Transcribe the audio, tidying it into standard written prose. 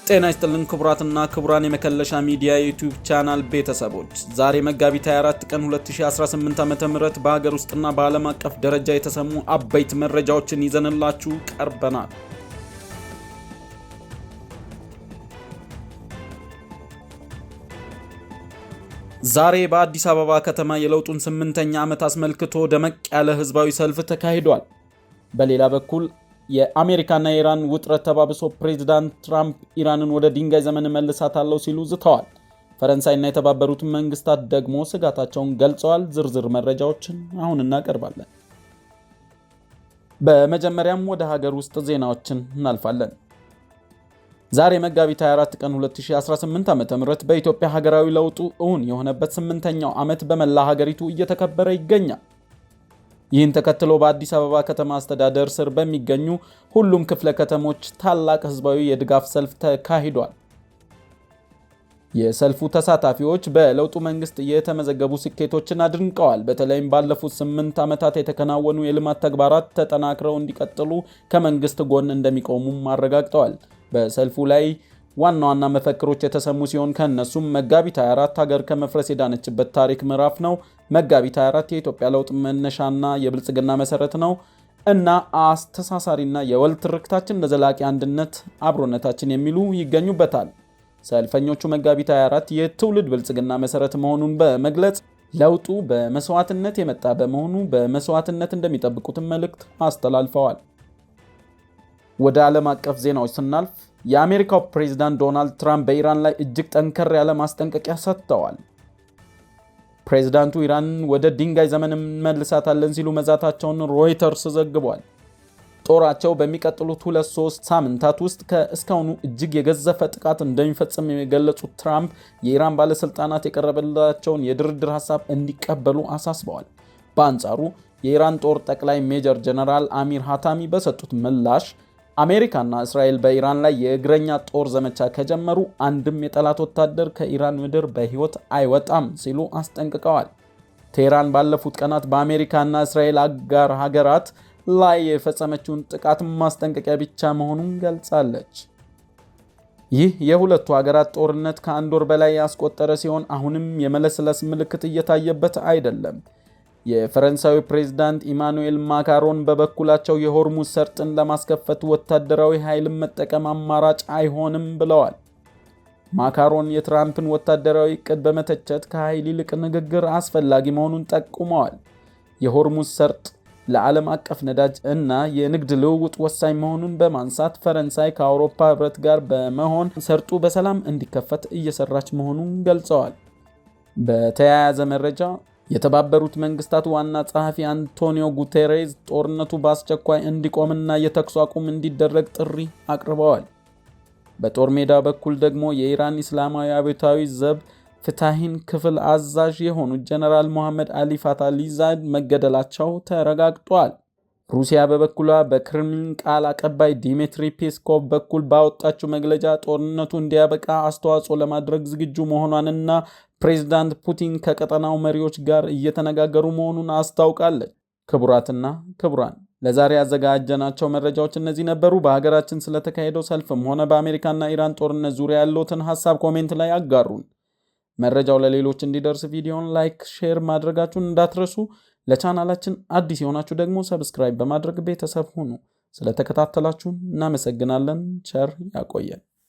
ጤና ይስጥልን ክቡራትና ክቡራን የመከለሻ ሚዲያ ዩቲዩብ ቻናል ቤተሰቦች፣ ዛሬ መጋቢት 24 ቀን 2018 ዓ.ም በሀገር ውስጥና በዓለም አቀፍ ደረጃ የተሰሙ አበይት መረጃዎችን ይዘንላችሁ ቀርበናል። ዛሬ በአዲስ አበባ ከተማ የለውጡን 8ኛ ዓመት አስመልክቶ ደመቅ ያለ ህዝባዊ ሰልፍ ተካሂዷል። በሌላ በኩል የአሜሪካና የኢራን ውጥረት ተባብሶ ፕሬዝዳንት ትራምፕ ኢራንን ወደ ድንጋይ ዘመን መልሳታለሁ ሲሉ ዝተዋል። ፈረንሳይና የተባበሩት መንግስታት ደግሞ ስጋታቸውን ገልጸዋል። ዝርዝር መረጃዎችን አሁን እናቀርባለን። በመጀመሪያም ወደ ሀገር ውስጥ ዜናዎችን እናልፋለን። ዛሬ መጋቢት 24 ቀን 2018 ዓ.ም በኢትዮጵያ ሀገራዊ ለውጡ እውን የሆነበት 8ኛው ዓመት በመላ ሀገሪቱ እየተከበረ ይገኛል። ይህን ተከትሎ በአዲስ አበባ ከተማ አስተዳደር ስር በሚገኙ ሁሉም ክፍለ ከተሞች ታላቅ ህዝባዊ የድጋፍ ሰልፍ ተካሂዷል። የሰልፉ ተሳታፊዎች በለውጡ መንግስት የተመዘገቡ ስኬቶችን አድንቀዋል። በተለይም ባለፉት 8 ዓመታት የተከናወኑ የልማት ተግባራት ተጠናክረው እንዲቀጥሉ ከመንግስት ጎን እንደሚቆሙም አረጋግጠዋል። በሰልፉ ላይ ዋና ዋና መፈክሮች የተሰሙ ሲሆን ከነሱም መጋቢት 24 ሀገር ከመፍረስ የዳነችበት ታሪክ ምዕራፍ ነው፣ መጋቢት 24 የኢትዮጵያ ለውጥ መነሻና የብልጽግና መሰረት ነው እና አስተሳሳሪና የወል ትርክታችን ለዘላቂ አንድነት አብሮነታችን የሚሉ ይገኙበታል። ሰልፈኞቹ መጋቢት 24 የትውልድ ብልጽግና መሰረት መሆኑን በመግለጽ ለውጡ በመስዋዕትነት የመጣ በመሆኑ በመስዋዕትነት እንደሚጠብቁትም መልእክት አስተላልፈዋል። ወደ ዓለም አቀፍ ዜናዎች ስናልፍ የአሜሪካው ፕሬዝዳንት ዶናልድ ትራምፕ በኢራን ላይ እጅግ ጠንከር ያለ ማስጠንቀቂያ ሰጥተዋል። ፕሬዝዳንቱ ኢራንን ወደ ድንጋይ ዘመን እንመልሳታለን ሲሉ መዛታቸውን ሮይተርስ ዘግቧል። ጦራቸው በሚቀጥሉት 2-3 ሳምንታት ውስጥ ከእስካሁኑ እጅግ የገዘፈ ጥቃት እንደሚፈጽም የገለጹት ትራምፕ የኢራን ባለስልጣናት የቀረበላቸውን የድርድር ሐሳብ እንዲቀበሉ አሳስበዋል። በአንጻሩ የኢራን ጦር ጠቅላይ ሜጀር ጀነራል አሚር ሃታሚ በሰጡት ምላሽ አሜሪካና እስራኤል በኢራን ላይ የእግረኛ ጦር ዘመቻ ከጀመሩ አንድም የጠላት ወታደር ከኢራን ምድር በሕይወት አይወጣም ሲሉ አስጠንቅቀዋል። ቴህራን ባለፉት ቀናት በአሜሪካና እስራኤል አጋር ሀገራት ላይ የፈጸመችውን ጥቃት ማስጠንቀቂያ ብቻ መሆኑን ገልጻለች። ይህ የሁለቱ ሀገራት ጦርነት ከአንድ ወር በላይ ያስቆጠረ ሲሆን አሁንም የመለስለስ ምልክት እየታየበት አይደለም። የፈረንሳዊ ፕሬዝዳንት ኢማኑኤል ማክሮን በበኩላቸው የሆርሙዝ ሰርጥን ለማስከፈት ወታደራዊ ኃይልን መጠቀም አማራጭ አይሆንም ብለዋል። ማክሮን የትራምፕን ወታደራዊ ዕቅድ በመተቸት ከኃይል ይልቅ ንግግር አስፈላጊ መሆኑን ጠቁመዋል። የሆርሙዝ ሰርጥ ለዓለም አቀፍ ነዳጅ እና የንግድ ልውውጥ ወሳኝ መሆኑን በማንሳት ፈረንሳይ ከአውሮፓ ህብረት ጋር በመሆን ሰርጡ በሰላም እንዲከፈት እየሰራች መሆኑን ገልጸዋል። በተያያዘ መረጃ የተባበሩት መንግስታት ዋና ጸሐፊ አንቶኒዮ ጉቴሬዝ ጦርነቱ በአስቸኳይ እንዲቆምና የተኩስ አቁም እንዲደረግ ጥሪ አቅርበዋል። በጦር ሜዳ በኩል ደግሞ የኢራን እስላማዊ አብዮታዊ ዘብ ፍታሂን ክፍል አዛዥ የሆኑት ጀነራል መሐመድ አሊ ፋታሊዛድ መገደላቸው ተረጋግጧል። ሩሲያ በበኩሏ በክሬምሊን ቃል አቀባይ ዲሚትሪ ፔስኮቭ በኩል ባወጣችው መግለጫ ጦርነቱ እንዲያበቃ አስተዋጽኦ ለማድረግ ዝግጁ መሆኗንና ፕሬዝዳንት ፑቲን ከቀጠናው መሪዎች ጋር እየተነጋገሩ መሆኑን አስታውቃለች። ክቡራትና ክቡራን ለዛሬ ያዘጋጀናቸው መረጃዎች እነዚህ ነበሩ። በሀገራችን ስለተካሄደው ሰልፍም ሆነ በአሜሪካና ኢራን ጦርነት ዙሪያ ያለዎትን ሀሳብ ኮሜንት ላይ አጋሩን። መረጃው ለሌሎች እንዲደርስ ቪዲዮን ላይክ፣ ሼር ማድረጋችሁን እንዳትረሱ። ለቻናላችን አዲስ የሆናችሁ ደግሞ ሰብስክራይብ በማድረግ ቤተሰብ ሁኑ። ስለተከታተላችሁ እናመሰግናለን። ቸር ያቆየን።